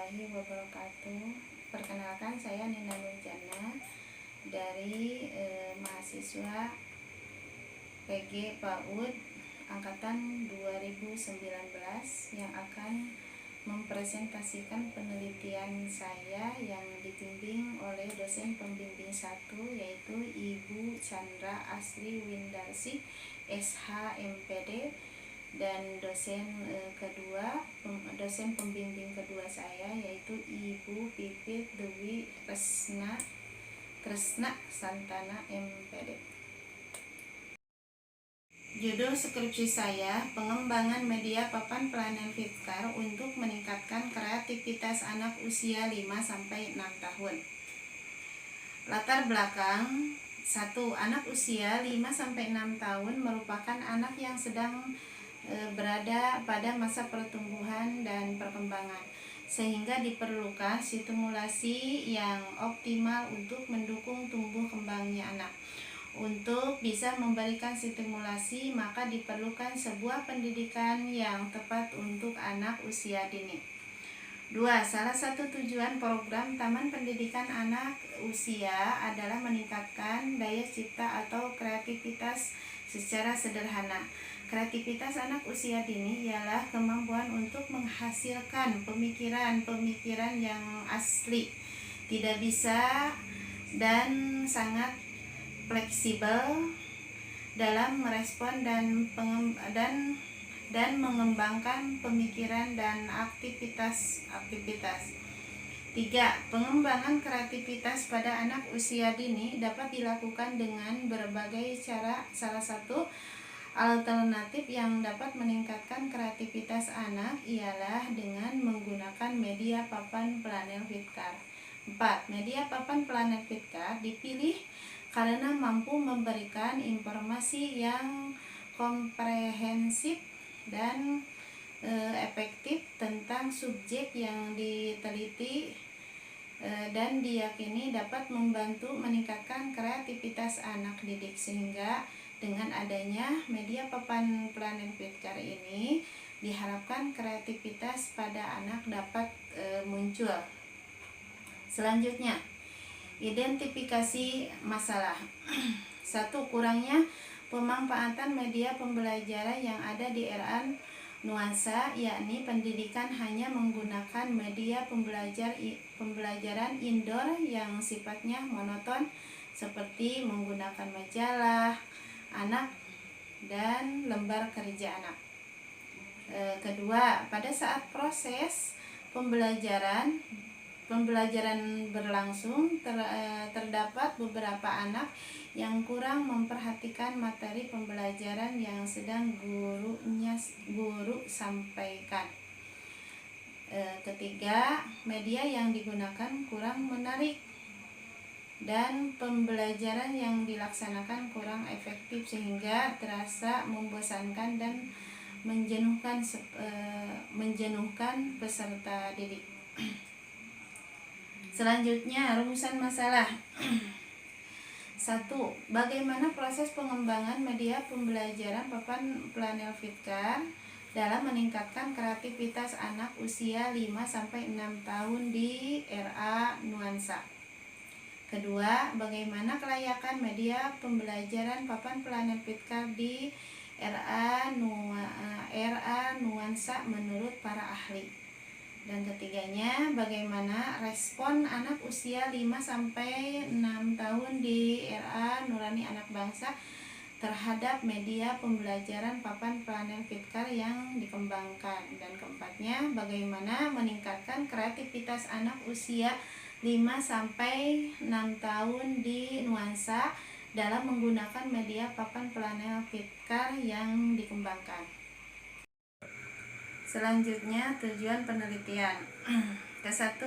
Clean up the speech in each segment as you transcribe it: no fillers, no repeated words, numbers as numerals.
warahmatullahi wabarakatuh. Perkenalkan, saya Nina Nurjana dari mahasiswa PG PAUD angkatan 2019 yang akan mempresentasikan penelitian saya yang dibimbing oleh dosen pembimbing 1, yaitu Ibu Chandra Asri Windarsih SH MPD, dan dosen pembimbing kedua saya yaitu Ibu Pipit Dewi Kresna Santana MPD. Judul skripsi saya, pengembangan media papan pelayanan Fitcar untuk meningkatkan kreativitas anak usia 5-6 tahun. Latar belakang: 1. Anak usia 5-6 tahun merupakan anak yang sedang berada pada masa pertumbuhan dan perkembangan, sehingga diperlukan stimulasi yang optimal untuk mendukung tumbuh kembangnya anak. Untuk bisa memberikan stimulasi, maka diperlukan sebuah pendidikan yang tepat untuk anak usia dini. 2. Salah satu tujuan program Taman Pendidikan Anak Usia adalah meningkatkan daya cipta atau kreativitas secara sederhana. Kreativitas anak usia dini ialah kemampuan untuk menghasilkan pemikiran-pemikiran yang asli, tidak bisa dan sangat fleksibel dalam merespon dan mengembangkan pemikiran dan aktivitas. 3. Pengembangan kreativitas pada anak usia dini dapat dilakukan dengan berbagai cara. Salah satu alternatif yang dapat meningkatkan kreativitas anak ialah dengan menggunakan media papan pelayanan Fitcar. 4. Media papan pelayanan Fitcar dipilih karena mampu memberikan informasi yang komprehensif dan efektif tentang subjek yang diteliti dan diyakini dapat membantu meningkatkan kreativitas anak didik. Sehingga dengan adanya media papan pelayanan Fitcar ini diharapkan kreativitas pada anak dapat muncul. Selanjutnya, identifikasi masalah. 1. Kurangnya pemanfaatan media pembelajaran yang ada di era nuansa, yakni pendidikan hanya menggunakan media pembelajaran indoor yang sifatnya monoton, seperti menggunakan majalah anak dan lembar kerja anak. Kedua, pada saat proses pembelajaran berlangsung, terdapat beberapa anak yang kurang memperhatikan materi pembelajaran yang sedang guru sampaikan. Ketiga, media yang digunakan kurang menarik dan pembelajaran yang dilaksanakan kurang efektif, sehingga terasa membosankan dan menjenuhkan peserta didik. Selanjutnya, rumusan masalah. 1. Bagaimana proses pengembangan media pembelajaran papan pelayanan Fitcar dalam meningkatkan kreativitas anak usia 5-6 tahun di era nuansa? Kedua, bagaimana kelayakan media pembelajaran papan pelayanan Fitcar di era nuansa menurut para ahli? Dan ketiganya, bagaimana respon anak usia 5-6 tahun di era nurani anak bangsa terhadap media pembelajaran papan pelayanan Fitcar yang dikembangkan? Dan keempatnya, bagaimana meningkatkan kreativitas anak usia 5-6 tahun di nuansa dalam menggunakan media papan pelayanan Fitcar yang dikembangkan. Selanjutnya, tujuan penelitian. Ke-1,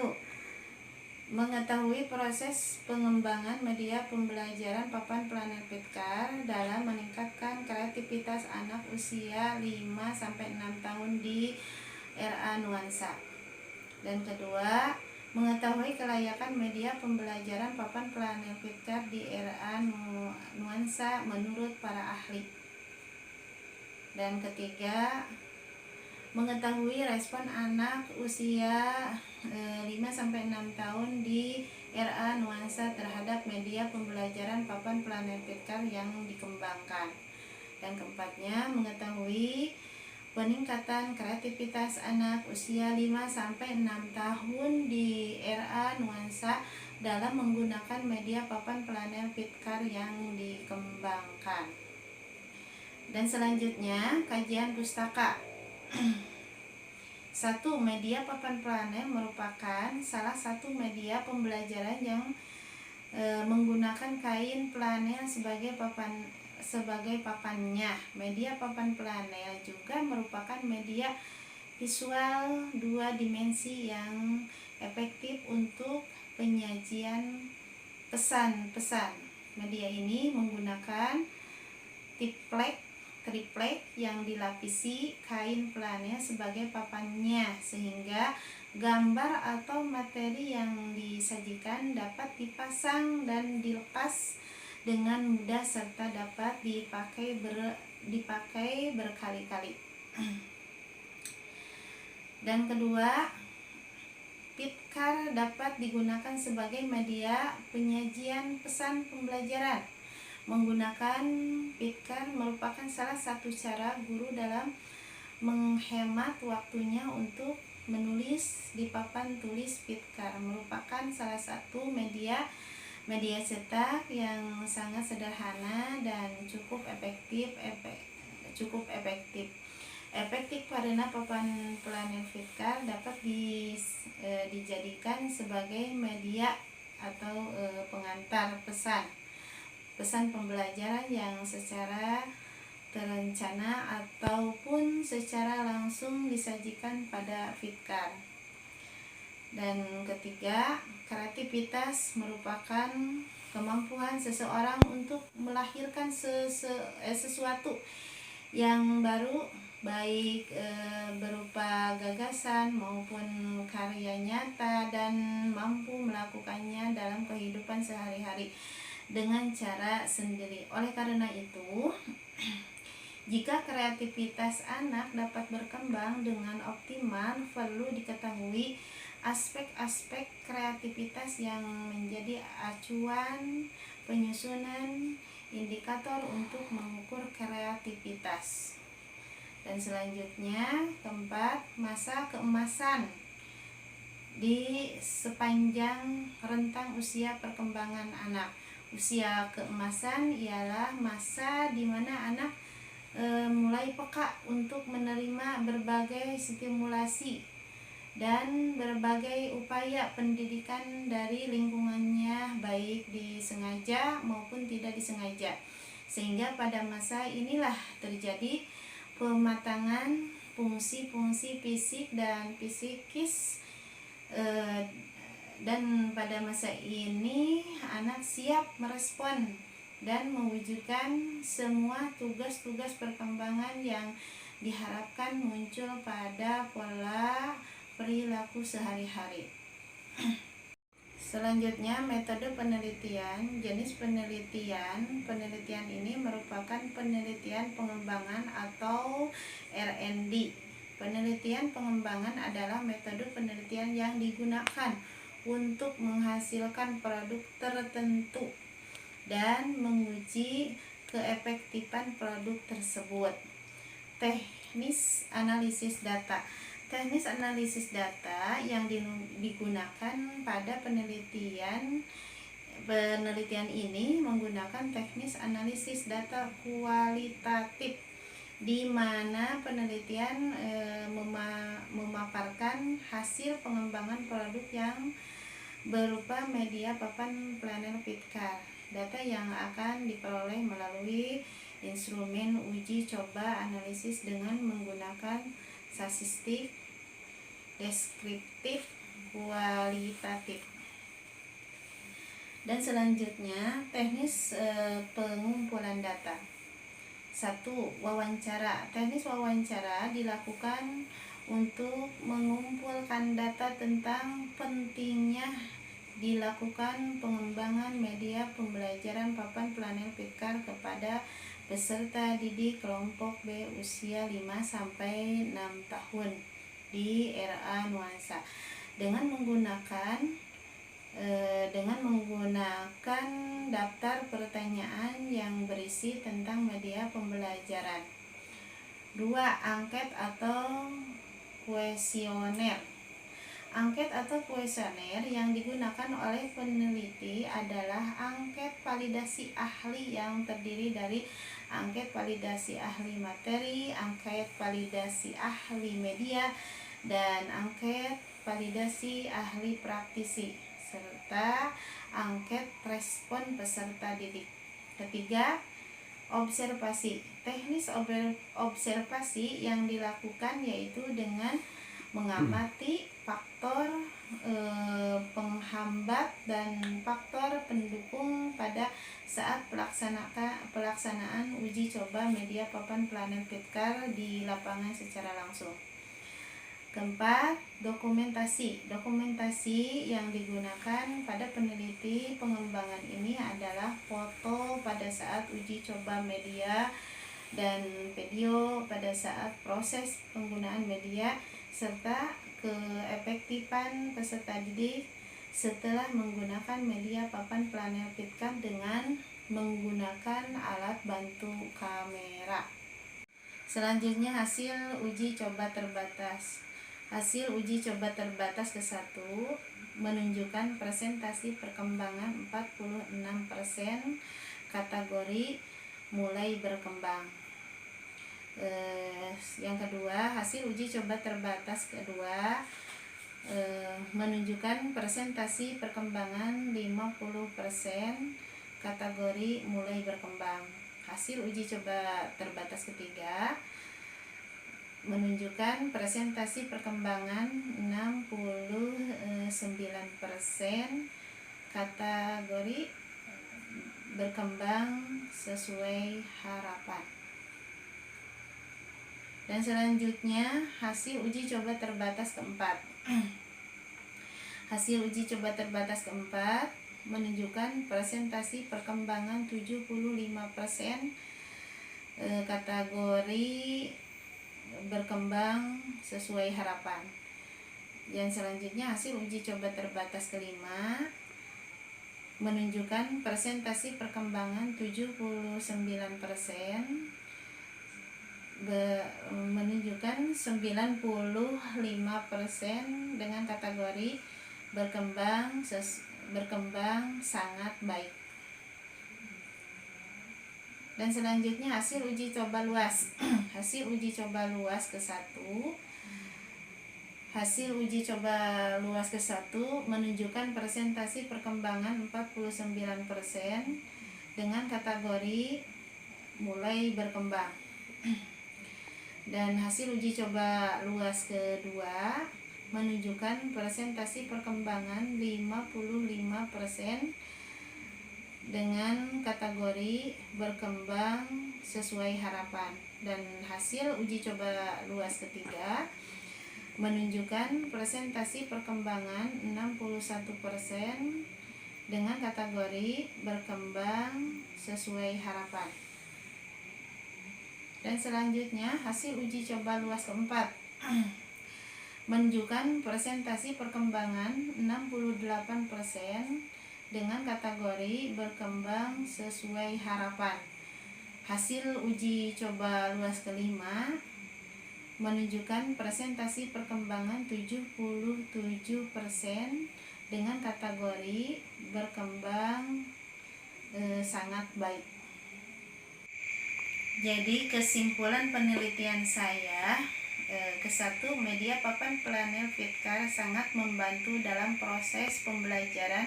mengetahui proses pengembangan media pembelajaran papan pelayanan Fitcar dalam meningkatkan kreativitas anak usia 5-6 tahun di era nuansa. Dan kedua, mengetahui kelayakan media pembelajaran papan pelayanan Fitcar di era nuansa menurut para ahli. Dan ketiga, mengetahui respon anak usia 5-6 tahun di RA Nuansa terhadap media pembelajaran papan planet Pitkar yang dikembangkan. Dan keempatnya, mengetahui peningkatan kreativitas anak usia 5-6 tahun di RA Nuansa dalam menggunakan media papan planet Pitkar yang dikembangkan. Dan selanjutnya, kajian pustaka. 1. Media papan planet merupakan salah satu media pembelajaran yang menggunakan kain flanel sebagai papannya. Media papan flanel juga merupakan media visual 2 dimensi yang efektif untuk penyajian pesan-pesan. Media ini menggunakan triplek yang dilapisi kain flanel sebagai papannya, sehingga gambar atau materi yang disajikan dapat dipasang dan dilepas dengan mudah serta dapat dipakai berkali-kali. Dan kedua, Pitkar dapat digunakan sebagai media penyajian pesan pembelajaran. Menggunakan Pitkar merupakan salah satu cara guru dalam menghemat waktunya untuk menulis di papan tulis. Pitkar merupakan salah satu media cetak yang sangat sederhana dan cukup efektif karena papan planet Pitkar dapat dijadikan sebagai media atau pengantar pesan pembelajaran yang secara terencana ataupun secara langsung disajikan pada Pitkar. Dan ketiga, kreativitas merupakan kemampuan seseorang untuk melahirkan sesuatu yang baru, baik berupa gagasan maupun karya nyata, dan mampu melakukannya dalam kehidupan sehari-hari dengan cara sendiri. Oleh karena itu, jika kreativitas anak dapat berkembang dengan optimal, perlu diketahui aspek-aspek kreativitas yang menjadi acuan penyusunan indikator untuk mengukur kreativitas. Dan selanjutnya, keempat, masa keemasan di sepanjang rentang usia perkembangan anak. Usia keemasan ialah masa di mana anak mulai peka untuk menerima berbagai stimulasi dan berbagai upaya pendidikan dari lingkungannya, baik disengaja maupun tidak disengaja. Sehingga pada masa inilah terjadi pematangan fungsi-fungsi fisik dan psikis, dan pada masa ini anak siap merespon dan mewujudkan semua tugas-tugas perkembangan yang diharapkan muncul pada pola perilaku sehari-hari. Selanjutnya, metode penelitian. Jenis penelitian ini merupakan penelitian pengembangan atau R&D. Penelitian pengembangan adalah metode penelitian yang digunakan untuk menghasilkan produk tertentu dan menguji keefektifan produk tersebut. Teknis analisis data. Teknis analisis data yang digunakan pada penelitian ini menggunakan teknis analisis data kualitatif, di mana penelitian memaparkan hasil pengembangan produk yang berupa media papan planet Pitkar. Data yang akan diperoleh melalui instrumen uji coba analisis dengan menggunakan statistik deskriptif kualitatif. Dan selanjutnya, teknis pengumpulan data. 1. Wawancara. Teknis wawancara dilakukan untuk mengumpulkan data tentang pentingnya dilakukan pengembangan media pembelajaran papan planet Pitkar kepada peserta didik kelompok B usia 5-6 tahun di RA Nuansa dengan menggunakan daftar pertanyaan yang berisi tentang media pembelajaran. 2. Angket atau kuesioner. Angket atau kuesioner yang digunakan oleh peneliti adalah angket validasi ahli yang terdiri dari angket validasi ahli materi, angket validasi ahli media, dan angket validasi ahli praktisi, serta angket respon peserta didik. Ketiga, observasi. Teknis observasi yang dilakukan yaitu dengan mengamati faktor penghambat dan faktor pendukung pada saat pelaksanaan uji coba media papan Planet Fitcar di lapangan secara langsung. Keempat, dokumentasi. Dokumentasi yang digunakan pada peneliti pengembangan ini adalah foto pada saat uji coba media dan video pada saat proses penggunaan media, serta keefektifan peserta didik setelah menggunakan media papan Planet Fitcar dengan menggunakan alat bantu kamera. Selanjutnya, hasil uji coba terbatas. Hasil uji coba terbatas ke-1 menunjukkan presentasi perkembangan 46% kategori mulai berkembang. Yang kedua, hasil uji coba terbatas kedua menunjukkan presentasi perkembangan 50% kategori mulai berkembang. Hasil uji coba terbatas ketiga menunjukkan presentasi perkembangan 69% kategori berkembang sesuai harapan. Dan selanjutnya, hasil uji coba terbatas keempat. Hasil uji coba terbatas keempat menunjukkan presentasi perkembangan 75% kategori berkembang sesuai harapan. Dan selanjutnya, hasil uji coba terbatas kelima menunjukkan presentasi perkembangan 79%, menunjukkan 95% dengan kategori berkembang sangat baik. Dan selanjutnya, hasil uji coba luas. Hasil uji coba luas ke-1. Hasil uji coba luas ke-1 menunjukkan presentasi perkembangan 49% dengan kategori mulai berkembang. Dan hasil uji coba luas kedua menunjukkan presentasi perkembangan 55% dengan kategori berkembang sesuai harapan. Dan hasil uji coba luas ketiga menunjukkan presentasi perkembangan 61% dengan kategori berkembang sesuai harapan. Dan selanjutnya, hasil uji coba luas keempat menunjukkan presentasi perkembangan 68% dengan kategori berkembang sesuai harapan. Hasil uji coba luas kelima menunjukkan presentasi perkembangan 77% dengan kategori berkembang sangat baik. Jadi kesimpulan penelitian saya, ke-1, media papan Planet Fitcar sangat membantu dalam proses pembelajaran,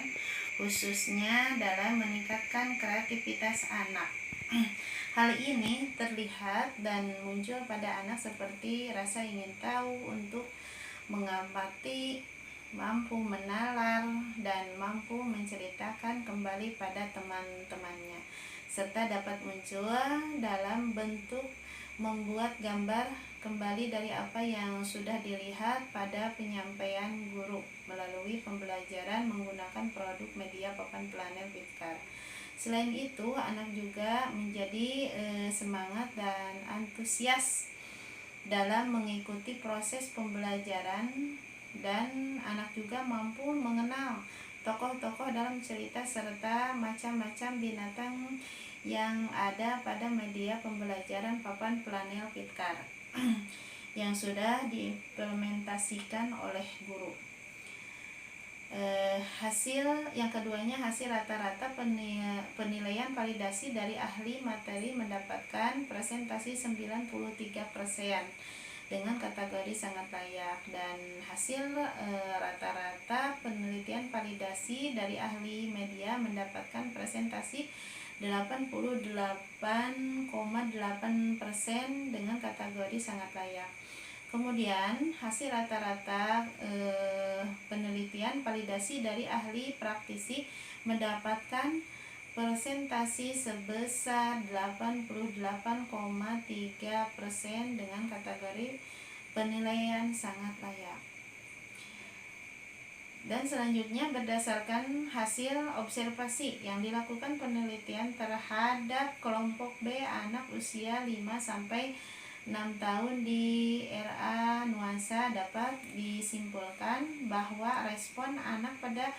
khususnya dalam meningkatkan kreativitas anak. Hal ini terlihat dan muncul pada anak seperti rasa ingin tahu untuk mengamati, mampu menalar, dan mampu menceritakan kembali pada teman-temannya, serta dapat muncul dalam bentuk membuat gambar kembali dari apa yang sudah dilihat pada penyampaian guru melalui pembelajaran menggunakan produk media papan Planet Fitcar. Selain itu, anak juga menjadi semangat dan antusias dalam mengikuti proses pembelajaran, dan anak juga mampu mengenal tokoh-tokoh dalam cerita serta macam-macam binatang yang ada pada media pembelajaran papan Planel Pitkar yang sudah diimplementasikan oleh guru. Hasil yang keduanya, hasil rata-rata penilaian validasi dari ahli materi mendapatkan presentasi 93% dengan kategori sangat layak, dan hasil rata-rata penelitian validasi dari ahli media mendapatkan presentasi 88,8% dengan kategori sangat layak. Kemudian hasil rata-rata penelitian validasi dari ahli praktisi mendapatkan presentasi sebesar 88,3% dengan kategori penilaian sangat layak. Dan selanjutnya, berdasarkan hasil observasi yang dilakukan penelitian terhadap kelompok B anak usia 5-6 tahun di RA Nuansa, dapat disimpulkan bahwa respon anak pada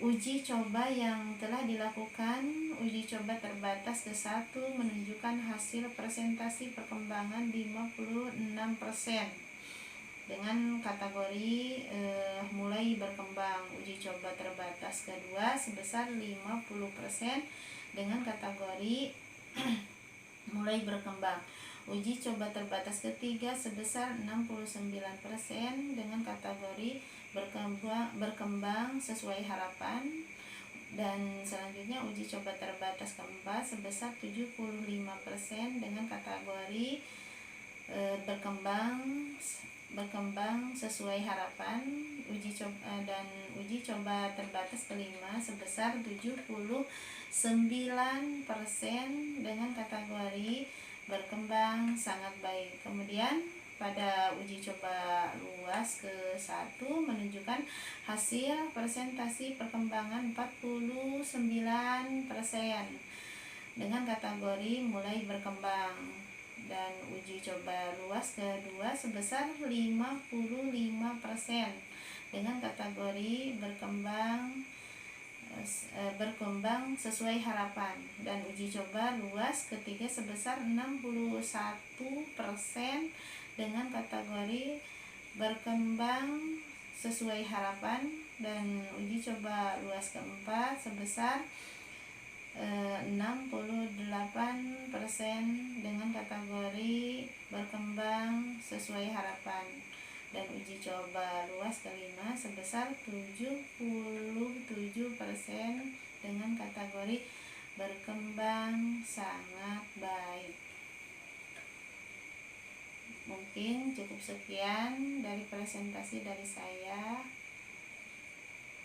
uji coba yang telah dilakukan, uji coba terbatas ke-1, menunjukkan hasil presentasi perkembangan 56% dengan kategori mulai berkembang. Uji coba terbatas kedua sebesar 50% dengan kategori mulai berkembang. Uji coba terbatas ketiga sebesar 69% dengan kategori berkembang sesuai harapan. Dan selanjutnya uji coba terbatas keempat sebesar 75% dengan kategori berkembang sesuai harapan. Dan uji coba terbatas kelima sebesar 79% dengan kategori berkembang sangat baik. Kemudian pada uji coba luas ke-1 menunjukkan hasil presentasi perkembangan 49% dengan kategori mulai berkembang, dan uji coba luas kedua sebesar 55% dengan kategori berkembang sesuai harapan, dan uji coba luas ketiga sebesar 61% dengan kategori berkembang sesuai harapan, dan uji coba luas keempat sebesar 68% dengan kategori berkembang sesuai harapan, dan uji coba luas kelima sebesar 77% dengan kategori berkembang sangat baik. Mungkin cukup sekian dari presentasi dari saya.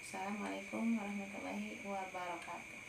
Assalamualaikum warahmatullahi wabarakatuh.